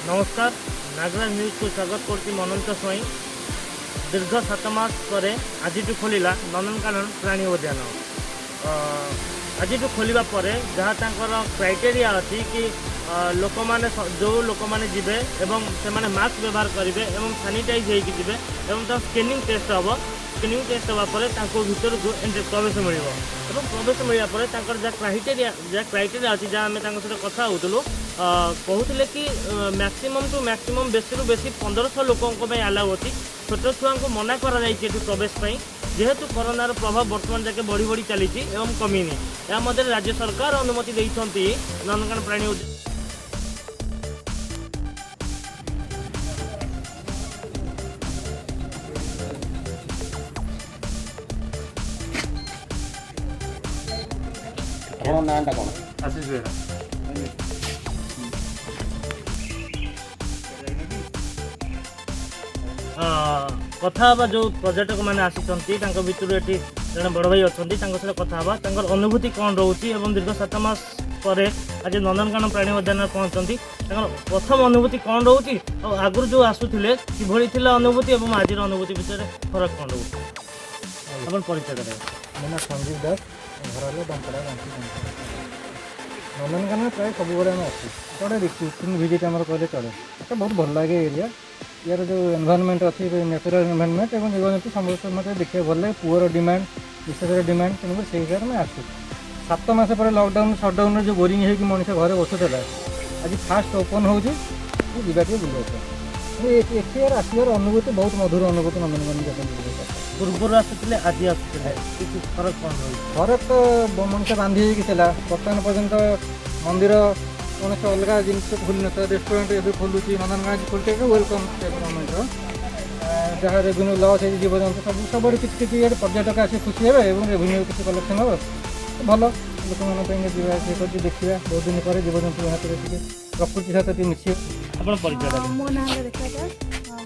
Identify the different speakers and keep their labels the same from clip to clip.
Speaker 1: नमस्कार नागराज न्यूज को स्वागत करती मनंत स्वाई दीर्घ 7 मास पर आज खोलिला नंदनकानन प्राणी उद्यान आज खोलिबा पर जहाँ क्राइटेरिया अच्छी कि लोक मैंने जो लोक मैंने जीवे एवं से मास्क व्यवहार करेंगे एवं सानिटाइज होते स्कैनिंग टेस्ट हम स्क्रीनिंग टेस्ट होगापर भर को एंट्री प्रवेश मिल प्रवेश मिलवा जहाँ क्राइटेरिया अच्छी जहाँ आम सहित कथा होलु कहते कि मैक्सिमम टू मैक्सिमम बेसी बेसी 1500 लोकों आलाउ अच्छी छोट छुआ को मना कर प्रवेश जेहेतु कोरोनार प्रभाव बर्तमान जाके बढ़ी बढ़ी चली एवं कमीनी या मध्य राज्य सरकार अनुमति देते नंदनकानन प्राणी उद्यान
Speaker 2: नाटा कौन
Speaker 3: आशीष बेहरा
Speaker 1: कथा जो पर्यटक मैंने आसी भितर ये जड़े बड़ भाई अच्छा सहित कथा अनुभूति कौन रोचे दीर्घ 7 मास पर आज नंदनकानन प्राणी उद्यान पहुँचती प्रथम अनुभूति कौन रोचे और आगुरी जो आसूले कि अनुभूति और आज अनुभूति विषय फरक कौन रोचे अपन परिचय करें।
Speaker 4: मो ना संजीव दास घर दंपड़ा नंदनकानन प्राय सब आम अच्छे गोटे रिक्रुटिंग भिजिट आम कले चले तो बहुत भल लगे एरिया यार जो एनवायरनमेंट अच्छी नेचुरल एनवायरनमेंट और जीवजंतु समस्त मत देखिए भल लगे पुअर डिमांड विशेष डिमांड तेणुक से हिसाब में आसू 7 मास पर लॉकडाउन सटडाउन जो बोरिंग हो मनीष घर बसुला आज फास्ट ओपन हो जावाटे बुलाते यार आसार अनुभूति बहुत मधुर अनुभूति नंदनकानन
Speaker 1: पूर्वर आसुले आज आसुले फरक कौन रोचे
Speaker 4: फरक तो मनीष बांधी बर्तमान पर्यंत मंदिर कौन से अलग जिन खोल न रेस्टोरेंट ये खोलुची नंदनकानन खोलते वेलकम गवर्नमेंट जहाँ रेवेन्यू लस है जीवजंतु सब किसी पर्यटक आसी खुशी हे और रेवेन्यू किसी कलेक्शन हम भल लोक मैंने जावास देखा बहुत दिन पर जीवजंतु हाथ में प्रकृति सहित मिसी
Speaker 1: अपन परिचय
Speaker 5: मो ना देखा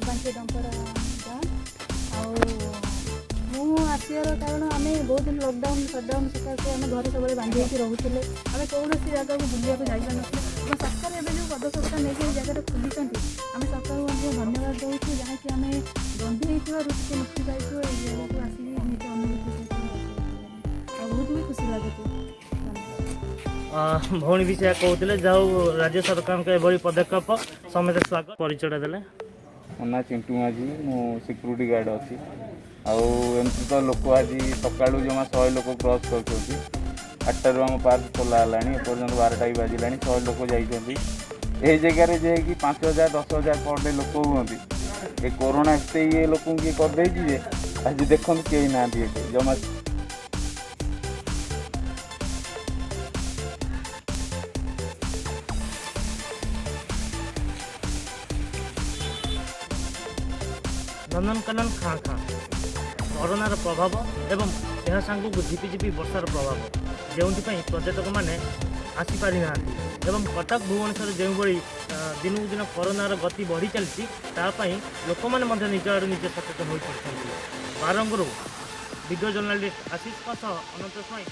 Speaker 5: बांचे डंपर आसार कारण आम बहुत दिन लॉकडाउन सटडाउन सकाशे आम घर सब बांधी रोचे आम कौन जगह को बुलाक जापार आम सरकार एवं जो पदक्षेप नहीं जगह खोली आम सरकार को धन्यवाद दूँ जहाँकि आम बंदी होती मुक्ति पाइबू जगह को आसिक निज अनुभूति बहुत भी खुशी लगे
Speaker 1: भौणी भी से कहते जाऊ राज्य सरकार का पदक्षेप समस्त स्वागत परिचय देले
Speaker 2: मो ना चिंटू माझी मो सिक्यूरीटी गार्ड अच्छी आमती तो लोक आज सका जमा 100 लोक क्रॉस कर 8 आम पार्क खोला एपर्तंत 12टा भी बाजिला 100 लोक जाइए जगार जे कि 5000 10,000 पर डे लोक हमें ये कोरोना एते ये लोक किए करदे आज देखते कहीं ना जमा
Speaker 1: नंदनकानन खाँ खाँ कोरोनार प्रभाव एवं यह सांगू झिपिझिपि वर्षार प्रभाव जो पर्यटक मैंने आसीपारी ना एवं कटक भुवनेश्वर जो दिन दिन कोरोनार गति बढ़ी चलती लोक मैंने निज आड़ निजे सचेतन हो पड़ते बारंगरू वीडियो जर्नालीस्ट आशीष अनंत स्वाई।